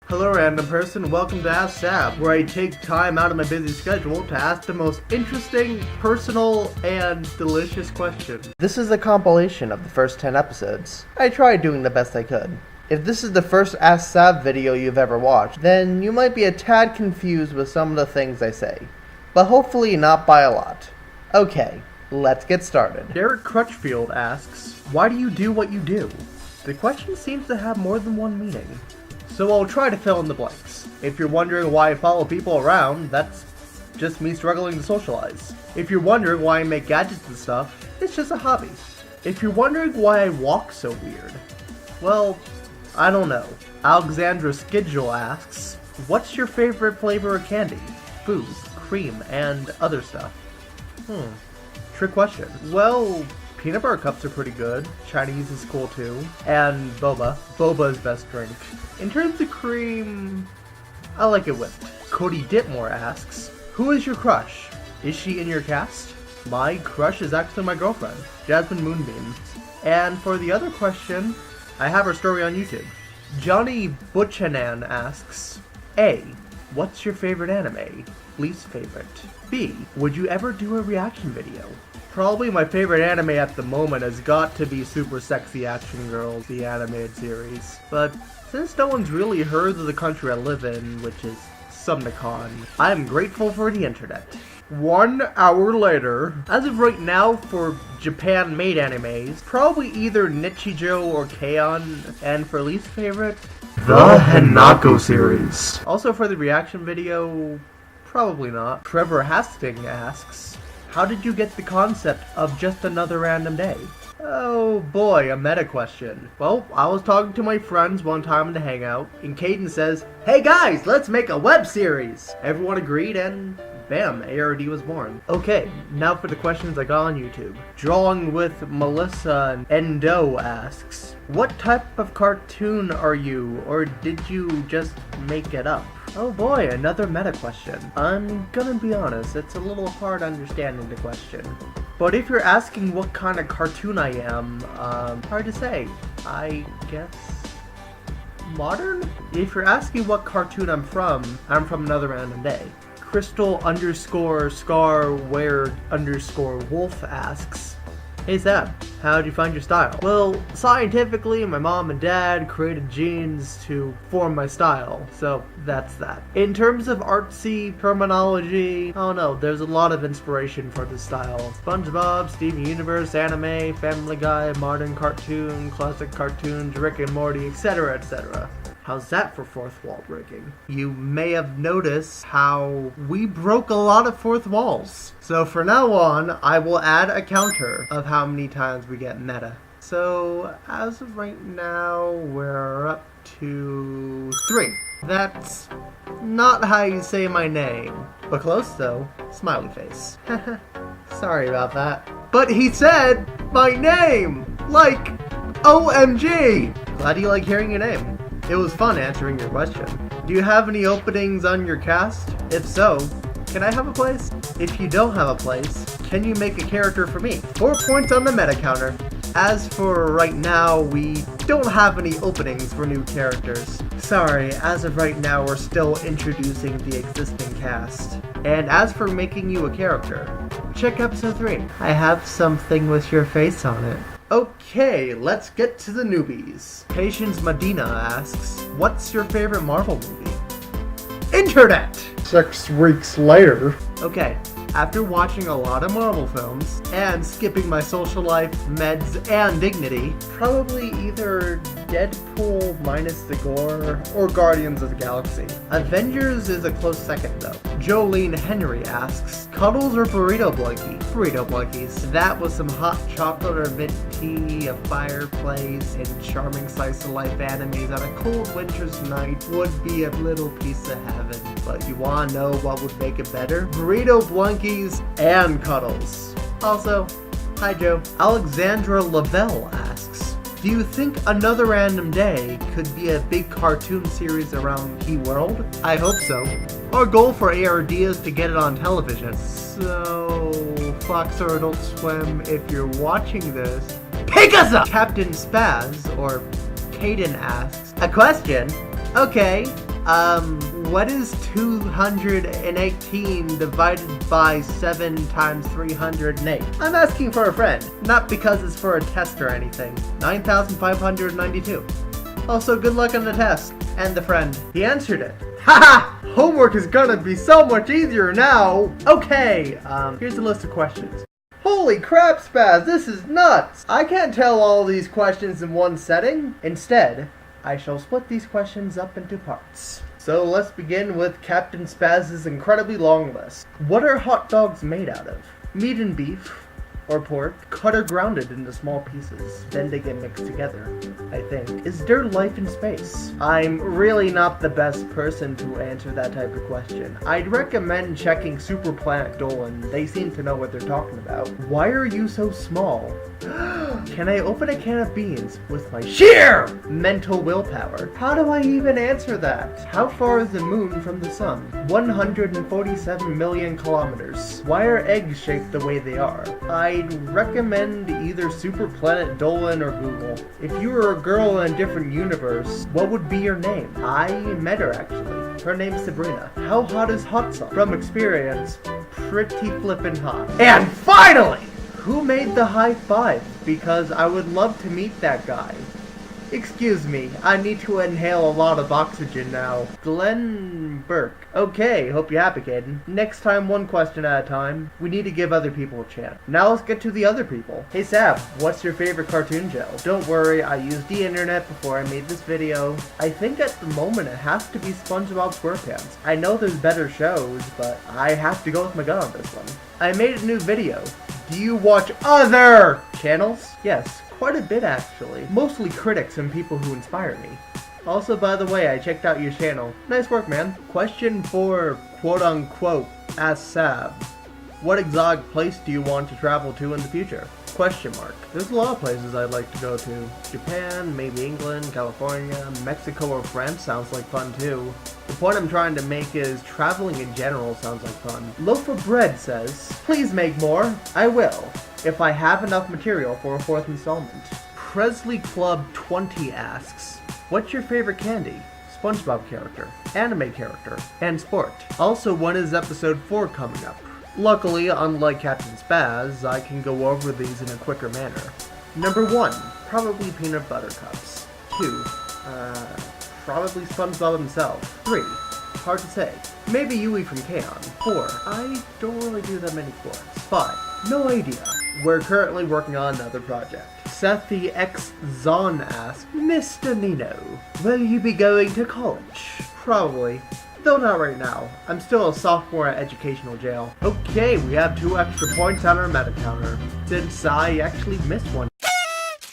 Hello random person, welcome to Ask Sab, where I take time out of my busy schedule to ask the most interesting, personal, and delicious questions. This is a compilation of the first 10 episodes. I tried doing the best I could. If this is the first Ask Sab video you've ever watched, then you might be a tad confused with some of the things I say. But hopefully not by a lot. Okay, let's get started. Derek Crutchfield asks, why do you do what you do? The question seems to have more than one meaning. So I'll try to fill in the blanks. If you're wondering why I follow people around, that's just me struggling to socialize. If you're wondering why I make gadgets and stuff, it's just a hobby. If you're wondering why I walk so weird, well, I don't know. Alexandra Skidgel asks, what's your favorite flavor of candy? Food, cream, and other stuff. Trick question. Well, peanut butter cups are pretty good. Chinese is cool too. And boba. Boba is best drink. In terms of cream, I like it whipped. Cody Ditmore asks, who is your crush? Is she in your cast? My crush is actually my girlfriend, Jasmine Moonbeam. And for the other question, I have her story on YouTube. Johnny Butchanan asks, A, what's your favorite anime? Least favorite. B, would you ever do a reaction video? Probably my favorite anime at the moment has got to be Super Sexy Action Girls, the animated series. But since no one's really heard of the country I live in, which is Sumnicon, I am grateful for the internet. 1 hour later, as of right now for Japan-made animes, probably either Nichijou or K-On!, and for least favorite, the Hanako series. Also for the reaction video, probably not. Trevor Hastings asks, how did you get the concept of Just Another Random Day? Oh boy, a meta question. Well, I was talking to my friends one time in the Hangout, and Caden says, hey guys, let's make a web series! Everyone agreed, and bam, ARD was born. Okay, now for the questions I got on YouTube. Drawing with Melissa Endo asks, what type of cartoon are you, or did you just make it up? Oh boy, another meta question. I'm gonna be honest, it's a little hard understanding the question. But if you're asking what kind of cartoon I am, hard to say. I guess modern? If you're asking what cartoon I'm from Another Random Day. Crystal_Scar_Where_Wolf asks, hey Sab, how'd you find your style? Well, scientifically, my mom and dad created genes to form my style, so that's that. In terms of artsy terminology, I don't know, there's a lot of inspiration for this style. SpongeBob, Steven Universe, anime, Family Guy, modern cartoon, classic cartoons, Rick and Morty, etc., etc. How's that for fourth wall breaking? You may have noticed how we broke a lot of fourth walls. So for now on, I will add a counter of how many times we get meta. So as of right now, we're up to 3. That's not how you say my name. But close though. Smiley face. Sorry about that. But he said my name! Like, OMG! Glad you like hearing your name. It was fun answering your question. Do you have any openings on your cast? If so, can I have a place? If you don't have a place, can you make a character for me? 4 points on the meta counter. As for right now, we don't have any openings for new characters. Sorry, as of right now, we're still introducing the existing cast. And as for making you a character, check episode 3. I have something with your face on it. Okay, let's get to the newbies. Patience Medina asks, what's your favorite Marvel movie? Internet! 6 weeks later. Okay, after watching a lot of Marvel films, and skipping my social life, meds, and dignity, probably either Deadpool minus the gore, or Guardians of the Galaxy. Avengers is a close second though. Jolene Henry asks, cuddles or burrito blankie? Burrito blankies. That with some hot chocolate or mint tea, a fireplace, and charming slice of life animes on a cold winter's night would be a little piece of heaven. But you wanna know what would make it better? Burrito blankies and cuddles. Also, hi Joe. Alexandra Lavelle asks, do you think Another Random Day could be a big cartoon series around Key World? I hope so. Our goal for ARD is to get it on television. So, Fox or Adult Swim, if you're watching this, pick us up! Captain Spaz, or Caden asks, a question? Okay, What is 218 divided by 7 times 308? I'm asking for a friend, not because it's for a test or anything. 9,592. Also, good luck on the test. And the friend. He answered it. Haha! Homework is gonna be so much easier now! Okay, here's a list of questions. Holy crap, Spaz, this is nuts! I can't tell all these questions in one setting. Instead, I shall split these questions up into parts. So let's begin with Captain Spaz's incredibly long list. What are hot dogs made out of? Meat and beef, or pork, cut or grounded into small pieces. Then they get mixed together, I think. Is there life in space? I'm really not the best person to answer that type of question. I'd recommend checking Super Planet Dolan. They seem to know what they're talking about. Why are you so small? Can I open a can of beans with my sheer mental willpower? How do I even answer that? How far is the moon from the sun? 147 million kilometers. Why are eggs shaped the way they are? I'd recommend either Super Planet Dolan or Google. If you were a girl in a different universe, what would be your name? I met her actually. Her name's Sabrina. How hot is hot sauce? From experience, pretty flippin' hot. And finally! Who made the high five? Because I would love to meet that guy. Excuse me, I need to inhale a lot of oxygen now. Glenn Burke. Okay, hope you're happy, Caden. Next time, one question at a time. We need to give other people a chance. Now let's get to the other people. Hey Sab, what's your favorite cartoon gel? Don't worry, I used the internet before I made this video. I think at the moment it has to be SpongeBob SquarePants. I know there's better shows, but I have to go with my gut on this one. I made a new video. Do you watch other channels? Yes, quite a bit actually. Mostly critics and people who inspire me. Also, by the way, I checked out your channel. Nice work, man. Question for quote-unquote Ask Sab. What exotic place do you want to travel to in the future? Question mark. There's a lot of places I'd like to go to. Japan, maybe England, California, Mexico or France sounds like fun too. The point I'm trying to make is traveling in general sounds like fun. Loaf of Bread says, please make more. I will, if I have enough material for a 4th installment. Presley Club 20 asks, what's your favorite candy? SpongeBob character, anime character, and sport. Also, when is episode 4 coming up? Luckily, unlike Captain Spaz, I can go over these in a quicker manner. Number 1, probably peanut butter cups. 2, probably SpongeBob himself. 3, hard to say. Maybe Yui from K-On! 4, I don't really do that many courses. 5, no idea. We're currently working on another project. Seth the X Zon asks, Mr. Nino, will you be going to college? Probably. Though not right now. I'm still a sophomore at educational jail. Okay, we have 2 extra points on our meta counter, since I actually missed one.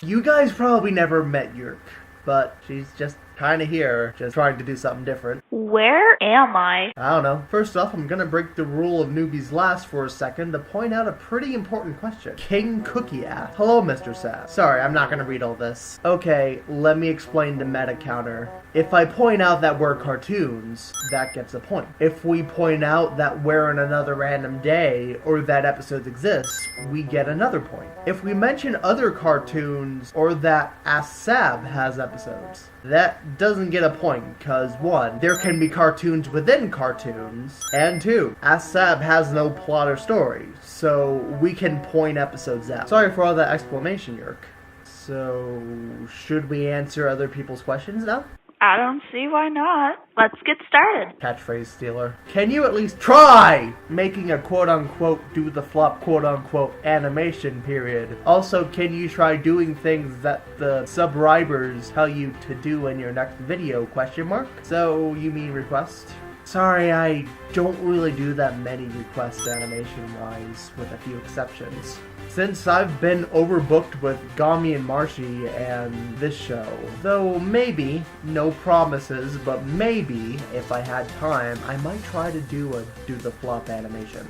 You guys probably never met Yerk, but she's just kinda here, just trying to do something different. Where am I? I don't know. First off, I'm gonna break the rule of newbies last for a second to point out a pretty important question. King Cookie asks, hello, Mr. Sass. Sorry, I'm not gonna read all this. Okay, let me explain the meta counter. If I point out that we're cartoons, that gets a point. If we point out that we're in another random day, or that episodes exist, we get another point. If we mention other cartoons, or that Ask Sab has episodes, that doesn't get a point, because 1, there can be cartoons within cartoons, and 2, Ask Sab has no plot or story, so we can point episodes out. Sorry for all that explanation, Yerk. So, should we answer other people's questions now? I don't see why not. Let's get started. Catchphrase stealer. Can you at least try making a quote-unquote do the flop quote-unquote animation period? Also, can you try doing things that the subscribers tell you to do in your next video, question mark? So, you mean request? Sorry, I don't really do that many requests animation-wise, with a few exceptions. Since I've been overbooked with Gami and Marshy and this show. Though maybe, no promises, but maybe, if I had time, I might try to do a do the flop animation.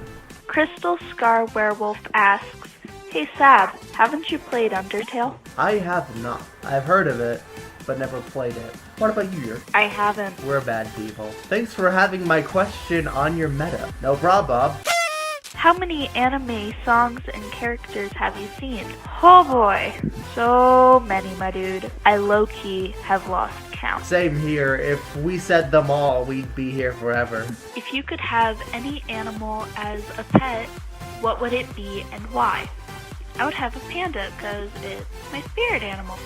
Crystal Scar Werewolf asks, hey Sab, haven't you played Undertale? I have not. I've heard of it, but never played it. What about you, Yerk? I haven't. We're bad people. Thanks for having my question on your meta. No problem, Bob. How many anime songs and characters have you seen? Oh boy, so many, my dude. I low-key have lost count. Same here. If we said them all, we'd be here forever. If you could have any animal as a pet, what would it be and why? I would have a panda because it's my spirit animal.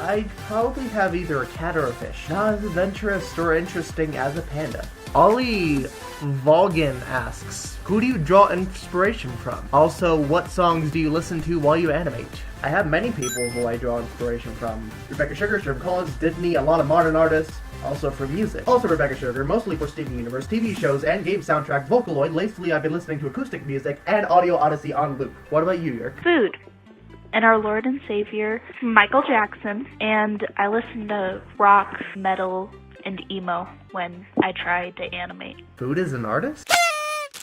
I'd probably have either a cat or a fish. Not as adventurous or interesting as a panda. Ollie Volgin asks, who do you draw inspiration from? Also, what songs do you listen to while you animate? I have many people who I draw inspiration from. Rebecca Sugar, Sherman Collins, Disney, a lot of modern artists. Also for music. Also Rebecca Sugar, mostly for Steven Universe, TV shows, and game soundtracks, Vocaloid. Lately I've been listening to acoustic music and Audio Odyssey on loop. What about you, Yerk? Food. And our Lord and Savior, Michael Jackson. And I listen to rock, metal, and emo when I try to animate. Food is an artist?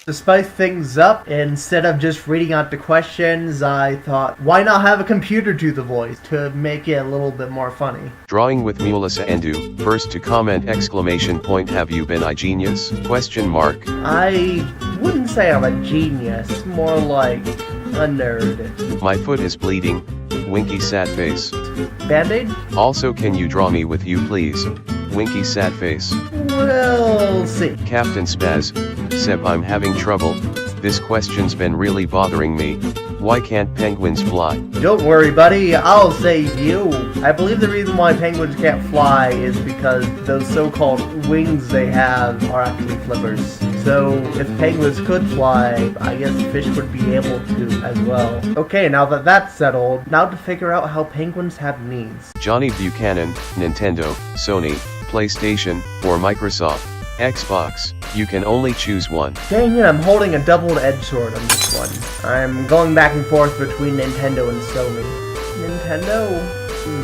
To spice things up, instead of just reading out the questions, I thought, why not have a computer do the voice to make it a little bit more funny? Drawing with Mulisa Endu, first to comment ! Have you been a genius? ? I wouldn't say I'm a genius, more like a nerd. My foot is bleeding, winky sad face. Band-Aid? Also can you draw me with you please? Winky sad face. We'll see. Captain Spaz, Seb I'm having trouble, this question's been really bothering me, why can't penguins fly? Don't worry buddy, I'll save you. I believe the reason why penguins can't fly is because those so-called wings they have are actually flippers. So if penguins could fly, I guess fish would be able to as well. Okay, now that that's settled, now to figure out how penguins have needs. Johnny Buchanan, Nintendo, Sony, PlayStation, or Microsoft, Xbox, you can only choose one. Dang it, I'm holding a double-edged sword on this one. I'm going back and forth between Nintendo and Sony. Nintendo?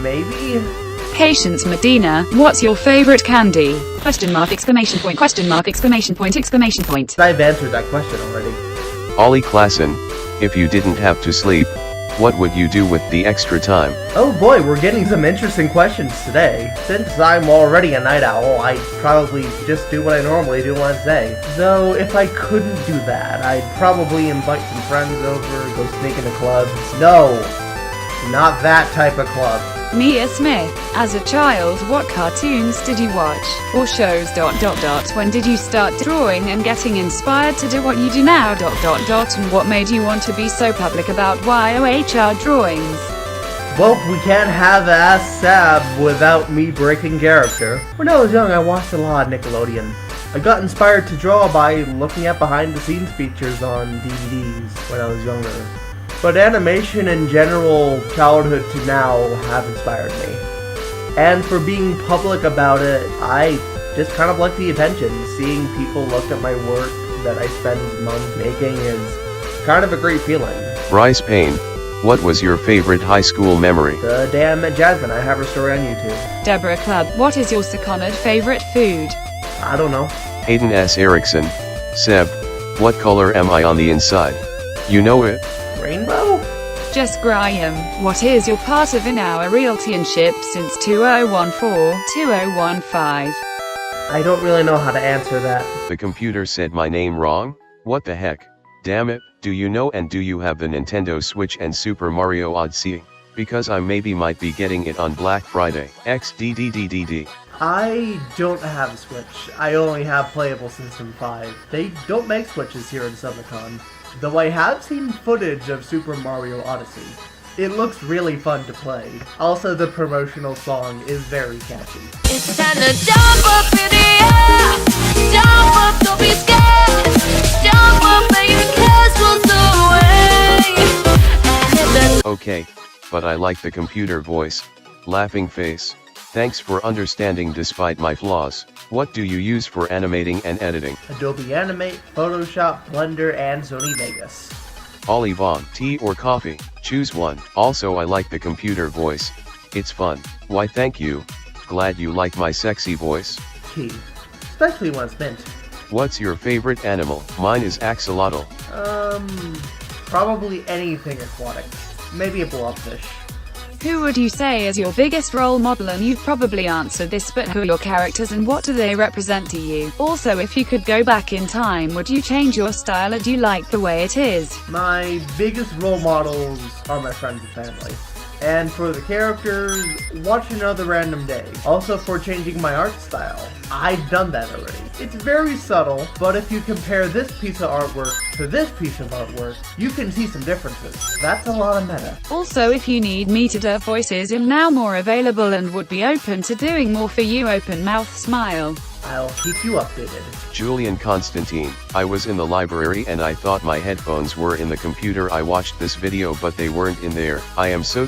Maybe? Patience Medina, what's your favorite candy? ? Exclamation point, exclamation point, exclamation point. I've answered that question already. Ollie Klassen, if you didn't have to sleep, what would you do with the extra time? Oh boy, we're getting some interesting questions today. Since I'm already a night owl, I'd probably just do what I normally do on a day. Though, if I couldn't do that, I'd probably invite some friends over, go sneak into clubs. No, not that type of club. Mia Smith, as a child what cartoons did you watch? Or shows ... When did you start drawing and getting inspired to do what you do now ... And what made you want to be so public about YOHR drawings? Well, we can't have Ask Sab without me breaking character. When I was young, I watched a lot of Nickelodeon. I got inspired to draw by looking at behind-the-scenes features on DVDs when I was younger. But animation in general, childhood to now, have inspired me. And for being public about it, I just kind of like the attention. Seeing people look at my work that I spend months making is kind of a great feeling. Bryce Payne, what was your favorite high school memory? The day I met Jasmine, I have her story on YouTube. Deborah Club, what is your seconded favorite food? I don't know. Hayden S. Erickson, Seb, what color am I on the inside? You know it? Rainbow? Jess Graham, what is your part in our relationship since 2014-2015? I don't really know how to answer that. The computer said my name wrong? What the heck? Damn it, do you know and do you have the Nintendo Switch and Super Mario Odyssey? Because I maybe might be getting it on Black Friday. XDDDDD. I don't have a Switch. I only have Playable System 5. They don't make Switches here in Summicon. Though I have seen footage of Super Mario Odyssey. It looks really fun to play. Also, the promotional song is very catchy. It's time to jump up in the air. Jump up, don't be scared. Jump up and your cares will away. Okay, but I like the computer voice. Laughing face. Thanks for understanding despite my flaws. What do you use for animating and editing? Adobe Animate, Photoshop, Blender, and Sony Vegas. Ollie Vaughn, tea or coffee? Choose one. Also I like the computer voice. It's fun. Why thank you. Glad you like my sexy voice. Tea. Especially when it's mint. What's your favorite animal? Mine is axolotl. Probably anything aquatic. Maybe a blobfish. Who would you say is your biggest role model? And you've probably answered this, but who are your characters and what do they represent to you? Also, if you could go back in time, would you change your style or do you like the way it is? My biggest role models are my friends and family. And for the characters, watch Another Random Day. Also for changing my art style. I've done that already. It's very subtle, but if you compare this piece of artwork to this piece of artwork, you can see some differences. That's a lot of meta. Also, if you need me to do voices, I'm now more available and would be open to doing more for you. Open mouth smile. I'll keep you updated. Julian Constantine, I was in the library and I thought my headphones were in the computer. I watched this video but they weren't in there. I am so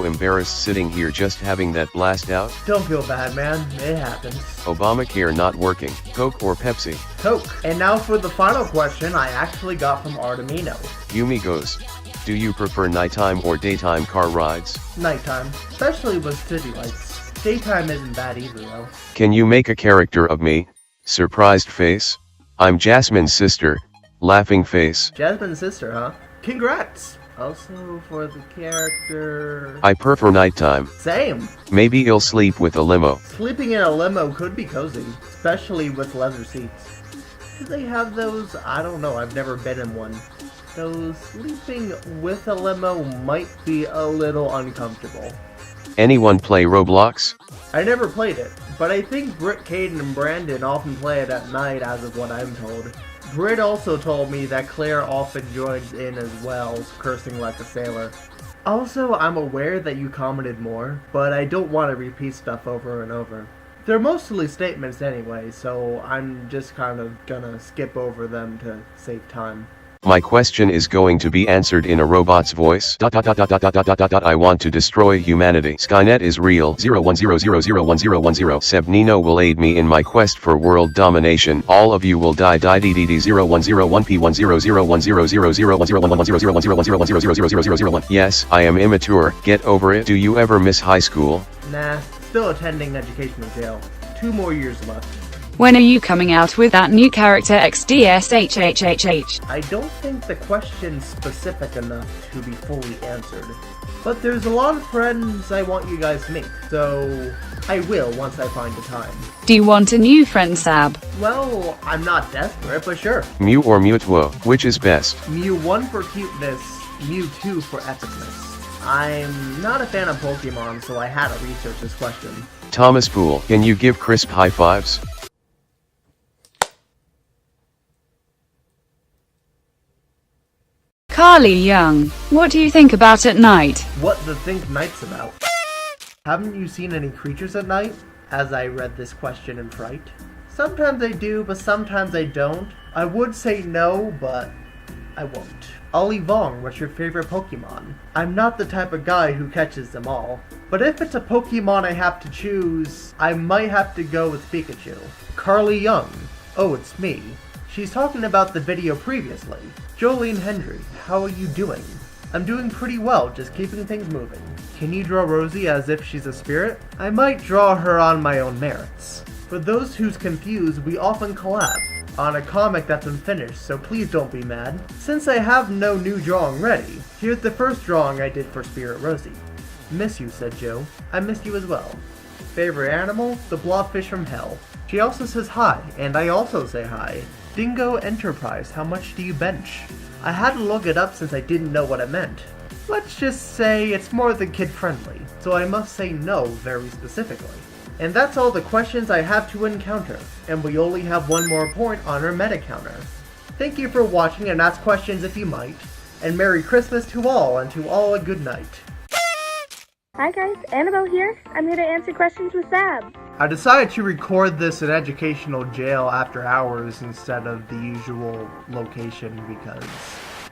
embarrassed sitting here just having that blast out. Don't feel bad, man. It happens. Obamacare not working. Coke or Pepsi? Coke. And now for the final question I actually got from Artemino. Yumi goes. Do you prefer nighttime or daytime car rides? Nighttime. Especially with city lights. Daytime isn't bad either though. Can you make a character of me? Surprised face. I'm Jasmine's sister. Laughing face. Jasmine's sister, huh? Congrats! Also for the character... I prefer nighttime. Same! Maybe you'll sleep with a limo. Sleeping in a limo could be cozy, especially with leather seats. Do they have those? I don't know, I've never been in one. Though sleeping with a limo might be a little uncomfortable. Anyone play Roblox? I never played it, but I think Britt, Caden, and Brandon often play it at night as of what I'm told. Britt also told me that Claire often joins in as well, cursing like a sailor. Also, I'm aware that you commented more, but I don't want to repeat stuff over and over. They're mostly statements anyway, so I'm just kind of gonna skip over them to save time. My question is going to be answered in a robot's voice. I want to destroy humanity. Skynet is real. 01001010. Seb Nino will aid me in my quest for world domination. All of you will die. DDD 0101P1000101010101010101010101010101010. Yes, I am immature. Get over it. Do you ever miss high school? Nah, still attending educational jail. 2 more years left. When are you coming out with that new character XDSHHHH? I don't think the question's specific enough to be fully answered. But there's a lot of friends I want you guys to meet, so I will once I find the time. Do you want a new friend, Sab? Well, I'm not desperate, but sure. Mew or Mewtwo, which is best? Mew 1 for cuteness, Mew 2 for epicness. I'm not a fan of Pokemon, so I had to research this question. Thomas Poole, can you give crisp high fives? Carly Young, what do you think about at night? What the Think Night's about? Haven't you seen any creatures at night? As I read this question in fright. Sometimes I do, but sometimes I don't. I would say no, but I won't. Ollie Vong, what's your favorite Pokemon? I'm not the type of guy who catches them all. But if it's a Pokemon I have to choose, I might have to go with Pikachu. Carly Young. Oh, it's me. She's talking about the video previously. Jolene Hendry, how are you doing? I'm doing pretty well, just keeping things moving. Can you draw Rosie as if she's a spirit? I might draw her on my own merits. For those who's confused, we often collab on a comic that's unfinished, so please don't be mad. Since I have no new drawing ready, here's the first drawing I did for Spirit Rosie. Miss you, said Joe. I missed you as well. Favorite animal? The blobfish from hell. She also says hi, and I also say hi. Dingo Enterprise, how much do you bench? I had to look it up since I didn't know what it meant. Let's just say it's more than kid-friendly, so I must say no very specifically. And that's all the questions I have to encounter, and we only have one more point on our meta counter. Thank you for watching and ask questions if you might, and Merry Christmas to all, and to all a good night. Hi guys, Annabelle here. I'm here to answer questions with Sab. I decided to record this in educational jail after hours instead of the usual location because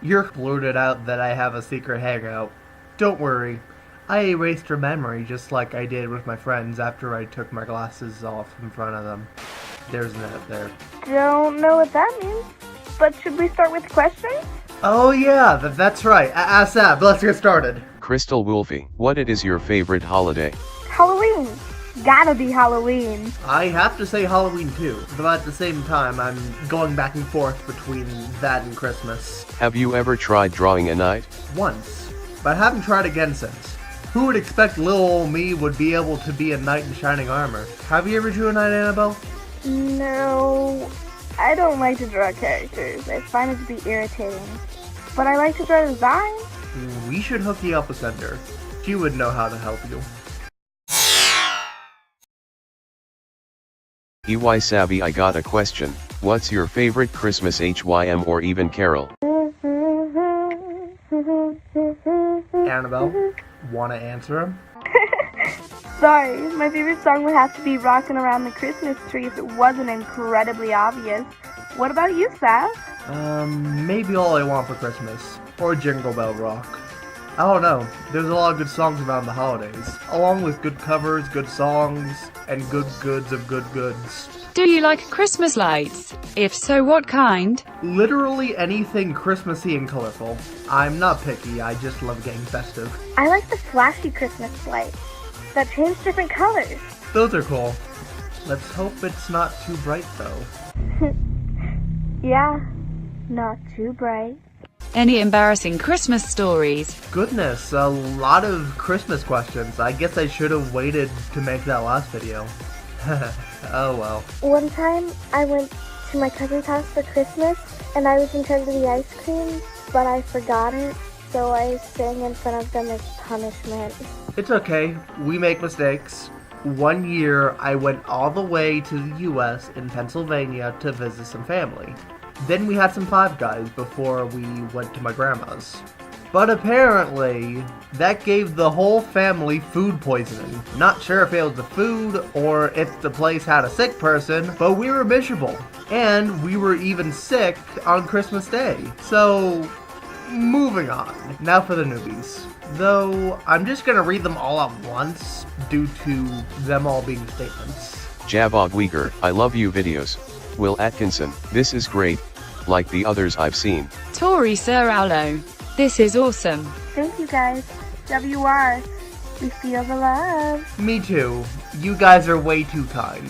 Yerk blurted out that I have a secret hangout. Don't worry, I erased her memory just like I did with my friends after I took my glasses off in front of them. There's an out there. Don't know what that means, but should we start with questions? Oh yeah, that's right. Sab, let's get started. Crystal Wolfie, what it is your favorite holiday? Halloween. Gotta be Halloween. I have to say Halloween too, but at the same time I'm going back and forth between that and Christmas. Have you ever tried drawing a knight? Once, but I haven't tried again since. Who would expect little old me would be able to be a knight in shining armor? Have you ever drew a knight, Annabelle? No, I don't like to draw characters. I find it to be irritating. But I like to draw designs. We should hook you up with Cinder. She would know how to help you. EY Savvy, I got a question. What's your favorite Christmas HYM or even carol? Annabelle, wanna answer him? Sorry, my favorite song would have to be Rockin' Around the Christmas Tree if it wasn't incredibly obvious. What about you, Sav? Maybe All I Want for Christmas. Or Jingle Bell Rock. I don't know, there's a lot of good songs around the holidays. Along with good covers, good songs, and good goods of good goods. Do you like Christmas lights? If so, what kind? Literally anything Christmassy and colorful. I'm not picky, I just love getting festive. I like the flashy Christmas lights that change different colors. Those are cool. Let's hope it's not too bright though. Yeah, not too bright. Any embarrassing Christmas stories? Goodness, a lot of Christmas questions. I guess I should have waited to make that last video. Oh well. One time, I went to my cousin's house for Christmas, and I was in charge of the ice cream, but I forgot it, so I sang in front of them as punishment. It's okay, we make mistakes. One year, I went all the way to the US in Pennsylvania to visit some family. Then we had some Five Guys before we went to my grandma's. But apparently, that gave the whole family food poisoning. Not sure if it was the food or if the place had a sick person, but we were miserable. And we were even sick on Christmas Day. So, moving on. Now for the newbies. Though, I'm just gonna read them all at once due to them all being statements. Javog Uyghur, I love you videos. Will Atkinson, this is great. Like the others I've seen. Tori Serralo, this is awesome. Thank you guys. WR. We feel the love. Me too. You guys are way too kind.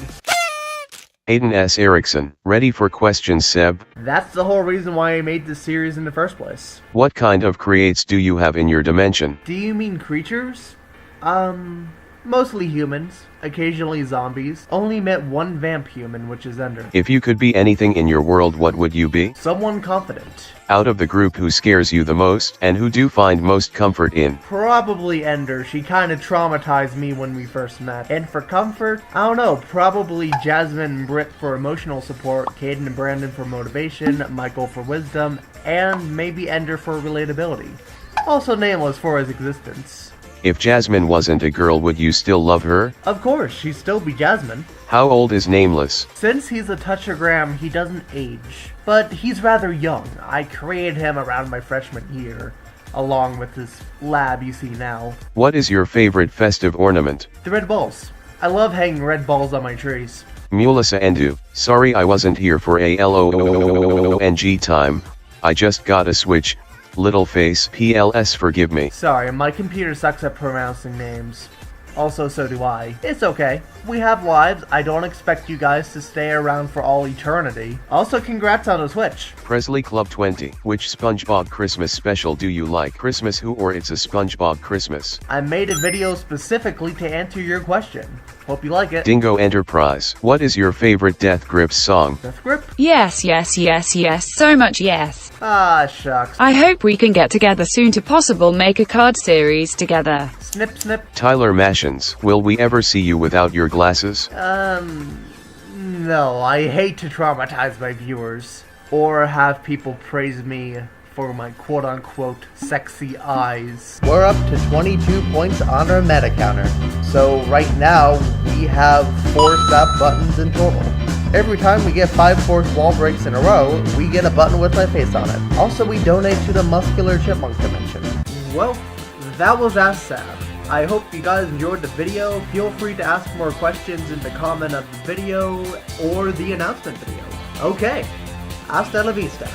Aiden S. Erickson, ready for questions, Seb? That's the whole reason why I made this series in the first place. What kind of creates do you have in your dimension? Do you mean creatures? Mostly humans, occasionally zombies. Only met one vamp human, which is Ender. If you could be anything in your world, what would you be? Someone confident. Out of the group, who scares you the most, and who do you find most comfort in? Probably Ender. She kinda traumatized me when we first met. And for comfort, I don't know, probably Jasmine and Britt for emotional support, Caden and Brandon for motivation, Michael for wisdom, and maybe Ender for relatability. Also Nameless for his existence. If Jasmine wasn't a girl, would you still love her? Of course, she'd still be Jasmine. How old is Nameless? Since he's a touchagram, he doesn't age. But he's rather young. I created him around my freshman year, along with this lab you see now. What is your favorite festive ornament? The red balls. I love hanging red balls on my trees. Mulisa Endu, sorry I wasn't here for a LOONG time. I just got a Switch. Little face PLS, forgive me. Sorry, my computer sucks at pronouncing names. Also, so do I. It's okay. We have lives. I don't expect you guys to stay around for all eternity. Also, congrats on the Switch. Presley Club 20. Which SpongeBob Christmas special do you like? Christmas Who or It's a SpongeBob Christmas? I made a video specifically to answer your question. Hope you like it. Dingo Enterprise. What is your favorite Death Grips song? Death Grip? Yes, yes, yes, yes, so much yes. Ah, shucks. I hope we can get together soon to possible make a card series together. Snip, snip. Tyler Mashins. Will we ever see you without your glasses? No, I hate to traumatize my viewers. Or have people praise me for my quote-unquote sexy eyes. We're up to 22 points on our meta counter. So right now, we have 4 stop buttons in total. Every time we get 5 fourth wall breaks in a row, we get a button with my face on it. Also, we donate to the Muscular Chipmunk Dimension. Well, that was Ask Sav. I hope you guys enjoyed the video. Feel free to ask more questions in the comment of the video or the announcement video. Okay, hasta la vista.